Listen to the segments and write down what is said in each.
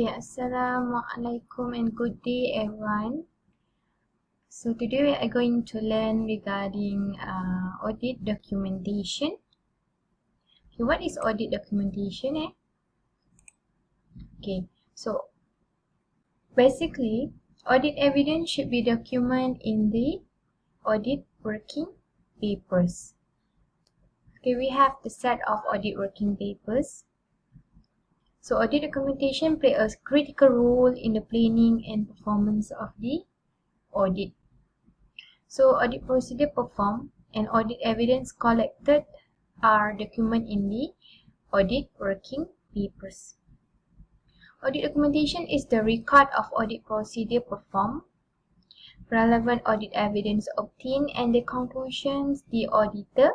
Okay, Assalamualaikum and good day everyone. So today we are going to learn regarding audit documentation. Okay, what is audit documentation? Okay, so basically audit evidence should be documented in the audit working papers. Okay, we have the set of audit working papers. So audit documentation plays a critical role in the planning and performance of the audit. So audit procedure performed and audit evidence collected are documented in the audit working papers. Audit documentation is the record of audit procedure performed, relevant audit evidence obtained, and the conclusions the auditor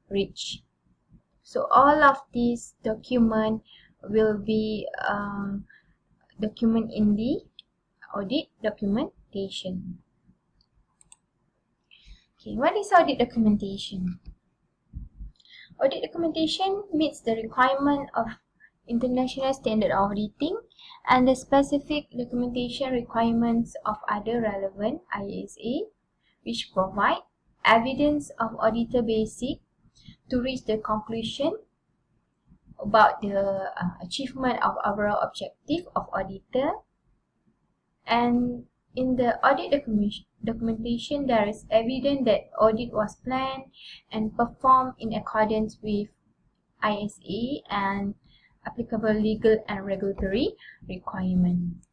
reached. So all of these documents will be documented in the audit documentation. Okay, what is audit documentation? Audit documentation meets the requirement of international standard auditing and the specific documentation requirements of other relevant ISA, which provide evidence of auditor basic to reach the conclusion about the achievement of overall objective of auditor. And in the audit documentation, there is evidence that audit was planned and performed in accordance with ISA and applicable legal and regulatory requirements.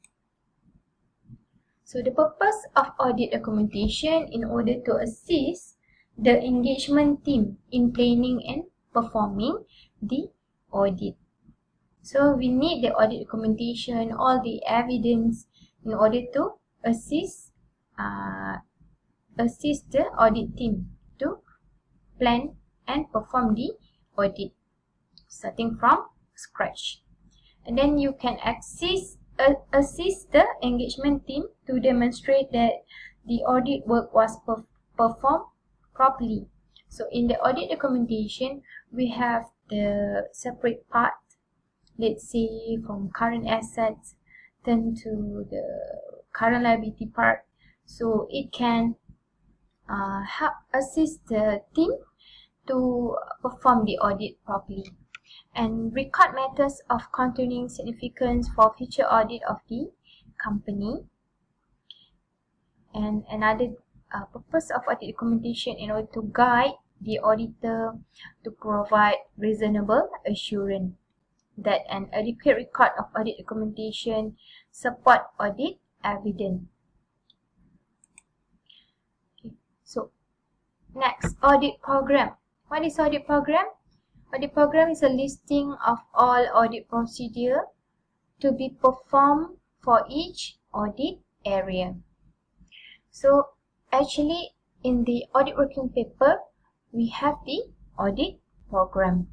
So the purpose of audit documentation in order to assist the engagement team in planning and performing the audit. So we need the audit documentation, all the evidence in order to assist the audit team to plan and perform the audit starting from scratch. And then you can assist the engagement team to demonstrate that the audit work was performed properly. So in the audit documentation, we have the separate part, let's say from current assets turn to the current liability part. So it can help assist the team to perform the audit properly and record matters of continuing significance for future audit of the company. And another purpose of audit documentation in order to guide the auditor to provide reasonable assurance that an adequate record of audit documentation support audit evidence. Okay. So next, audit program. What is audit program? Audit program is a listing of all audit procedure to be performed for each audit area. So actually in the audit working paper, we have the audit program.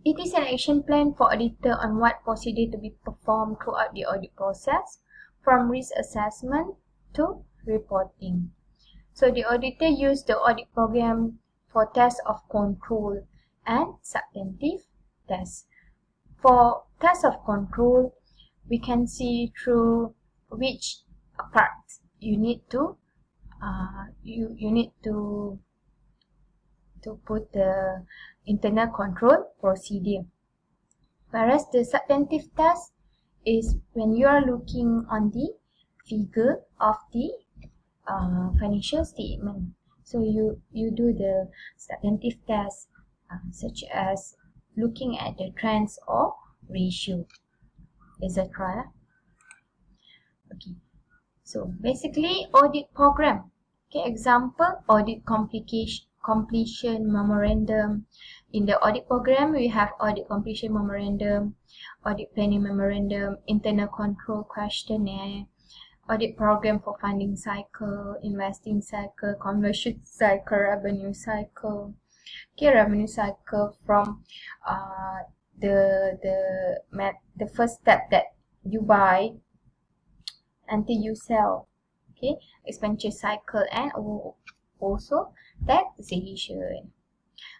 It is an action plan for auditor on what procedure to be performed throughout the audit process, from risk assessment to reporting. So the auditor used the audit program for test of control and substantive tests. For test of control, we can see through which part you need to put the internal control procedure. Whereas the substantive test is when you are looking on the figure of the financial statement. So you do the substantive test such as looking at the trends or ratio, etc. Okay. So basically audit program. Okay, example, audit completion memorandum. In the audit program, we have audit completion memorandum, audit planning memorandum, internal control questionnaire, audit program for funding cycle, investing cycle, conversion cycle, revenue cycle. Okay, revenue cycle from the first step that you buy until you sell. Okay, expenditure cycle and also taxation.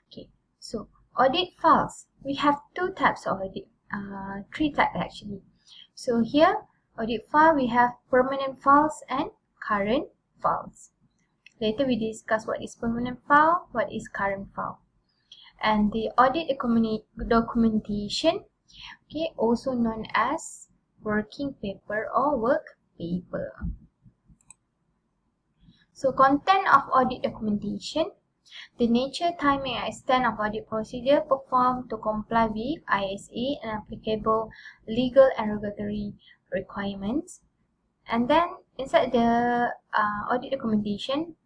Okay, so audit files. We have two types of audit, three types actually. So here, audit file, we have permanent files and current files. Later we discuss what is permanent file, what is current file. And the audit documentation, okay, also known as working paper or work paper. So content of audit documentation: the nature, timing, and extent of audit procedure performed to comply with ISA and applicable legal and regulatory requirements. And then inside the audit documentation,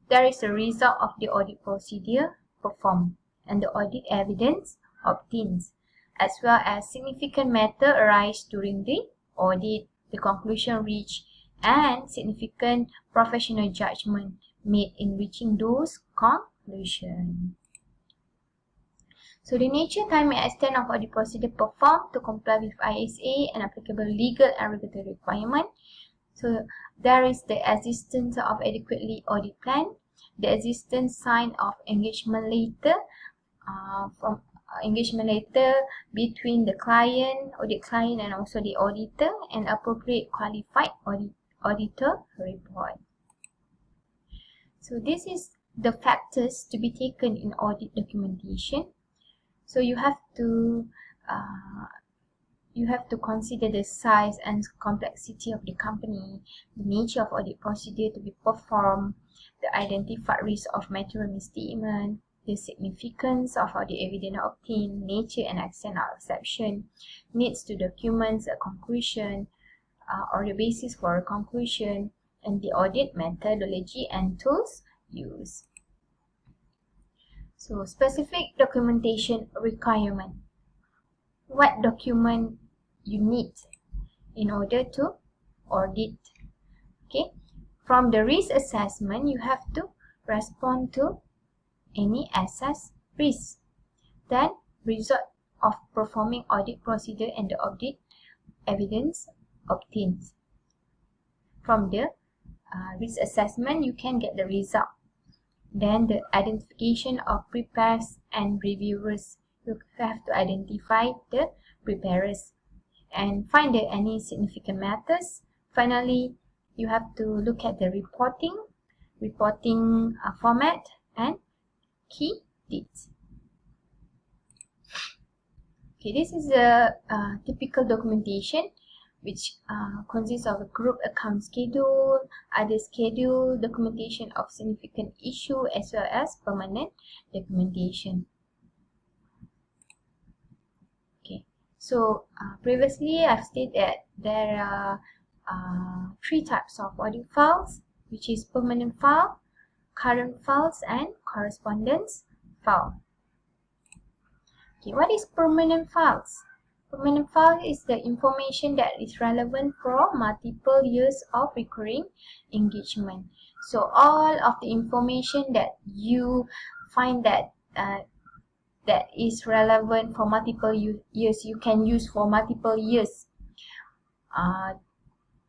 there is a result of the audit procedure performed and the audit evidence obtained, as well as significant matter arise during the audit, the conclusion reached, and significant professional judgment made in reaching those conclusions. So the nature, time, and extent of audit procedure performed to comply with ISA and applicable legal and regulatory requirement. So there is the existence of adequately audit plan, the existence sign of engagement letter between the audit client, and also the auditor, and appropriate qualified auditor report. So this is the factors to be taken in audit documentation. So you have to consider the size and complexity of the company, the nature of audit procedure to be performed, the identified risk of material misstatement, the significance of audit evidence obtained, nature and extent of exception, needs to document a conclusion or the basis for a conclusion, and the audit methodology and tools used. So specific documentation requirement. What document you need in order to audit? Okay, from the risk assessment, you have to respond to any assessed risk. Then result of performing audit procedure and the audit evidence obtained. From the risk assessment, you can get the result. Then the identification of preparers and reviewers. You have to identify the preparers and find any significant matters. Finally, you have to look at the reporting format and key dates. Okay, this is a typical documentation which consists of a group account schedule, other schedule, documentation of significant issue, as well as permanent documentation. Okay, so previously I've stated that there are three types of audit files, which is permanent file, current files, and correspondence file. Okay, what is permanent files? Permanent file is the information that is relevant for multiple years of recurring engagement. So all of the information that you find that that is relevant for multiple years, you can use for multiple years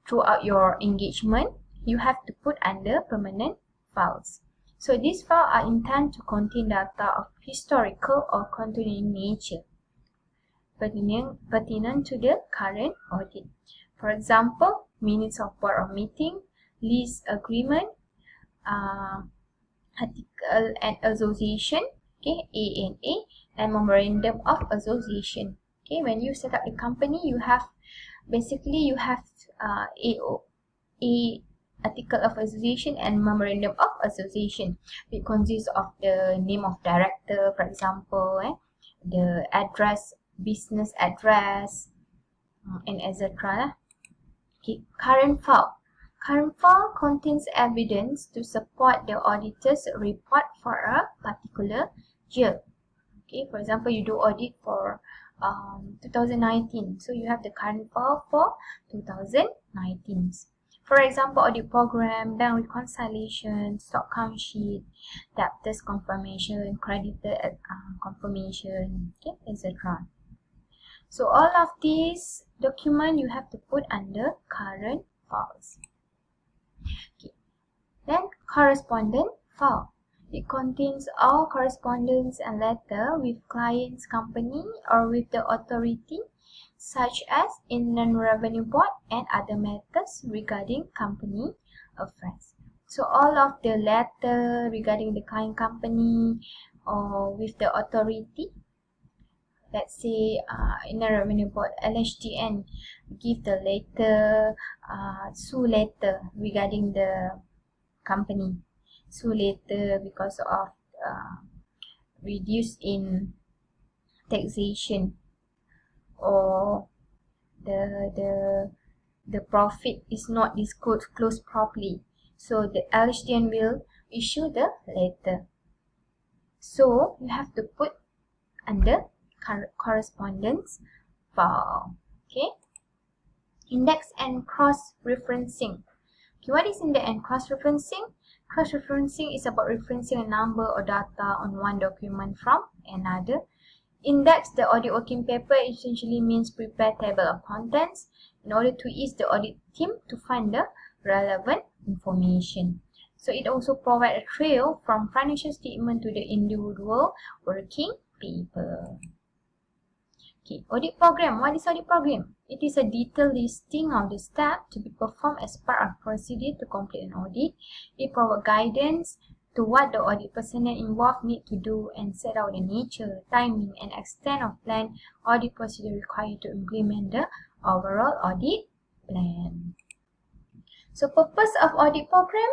throughout your engagement, you have to put under permanent files. So these files are intended to contain data of historical or continuing nature pertinent to the current audit. For example, minutes of board of meeting, lease agreement, article and association, okay, ANA, and memorandum of association. Okay, when you set up the company, you have a article of association and memorandum of association. It consists of the name of director, for example, the address, business address, and etc. Okay, current file. Current file contains evidence to support the auditor's report for a particular year. Okay, for example, you do audit for 2019, so you have the current file for 2019. For example, audit program, bank reconciliation, stock count sheet, debtors confirmation, creditor confirmation, okay, etc. So all of these documents you have to put under current files. Okay. Then correspondent file. It contains all correspondence and letter with client's company or with the authority, such as Inland Revenue Board and other matters regarding company affairs. So all of the letter regarding the client company or with the authority, let's say Inland Revenue Board, LHDN, give the letter, sue letter regarding the company. Sue letter because of reduce in taxation, or the profit is not disclosed properly. So the LHDN will issue the letter. So you have to put under correspondence file. Okay. Index and cross-referencing. Okay, what is index and cross-referencing? Cross-referencing is about referencing a number or data on one document from another. Index the audit working paper essentially means prepare table of contents in order to ease the audit team to find the relevant information. So it also provides a trail from financial statement to the individual working paper. Okay, audit program. What is audit program? It is a detailed listing of the steps to be performed as part of procedure to complete an audit. It provides guidance to what the audit personnel involved need to do and set out the nature, timing, and extent of planned audit procedure required to implement the overall audit plan. So purpose of audit program.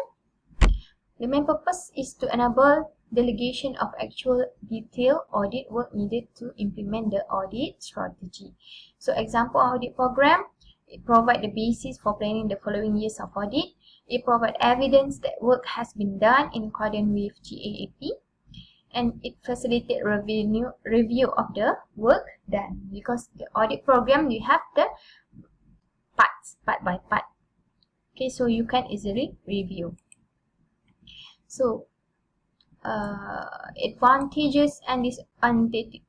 The main purpose is to enable delegation of actual detailed audit work needed to implement the audit strategy. So example audit program, it provides the basis for planning the following years of audit. It provides evidence that work has been done in accordance with GAAP, and it facilitates review of the work done, because the audit program you have the parts, part by part. Okay, so you can easily review. So advantages and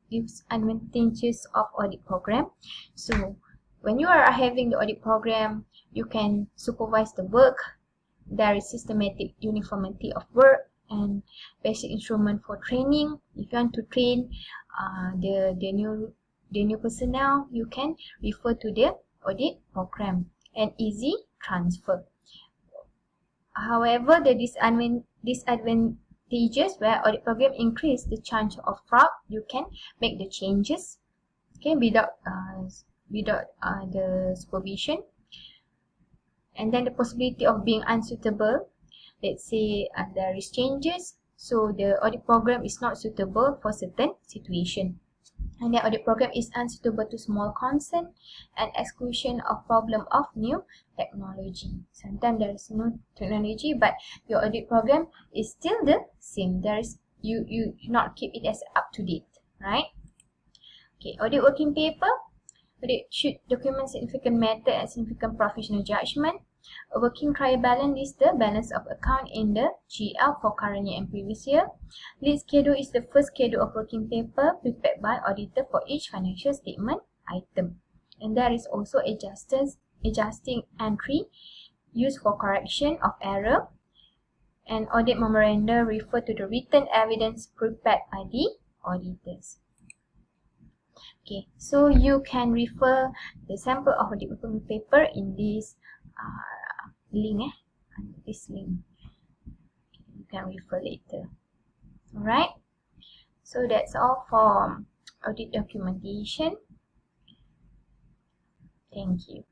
disadvantages of audit program. So when you are having the audit program, you can supervise the work. There is systematic uniformity of work and basic instrument for training. If you want to train the new personnel, you can refer to the audit program, and easy transfer. However, the disadvantages where audit program increase the chance of fraud. You can make the changes, okay, without the supervision, and then the possibility of being unsuitable. Let's say there is changes, so the audit program is not suitable for certain situation, and the audit program is unsuitable to small concern, and exclusion of problem of new technology. Sometimes there is no technology, but your audit program is still the same. There is you not keep it as up to date, right? Okay, audit working paper. Audit should document significant matter and significant professional judgment. A working trial balance is the balance of account in the GL for current year and previous year. Lead schedule is the first schedule of working paper prepared by auditor for each financial statement item. And there is also adjusting entry used for correction of error. And audit memoranda refer to the written evidence prepared by the auditors. Okay, so you can refer the sample of audit working paper in this link, this link. Okay, you can refer later. Alright, so that's all for audit documentation. Thank you.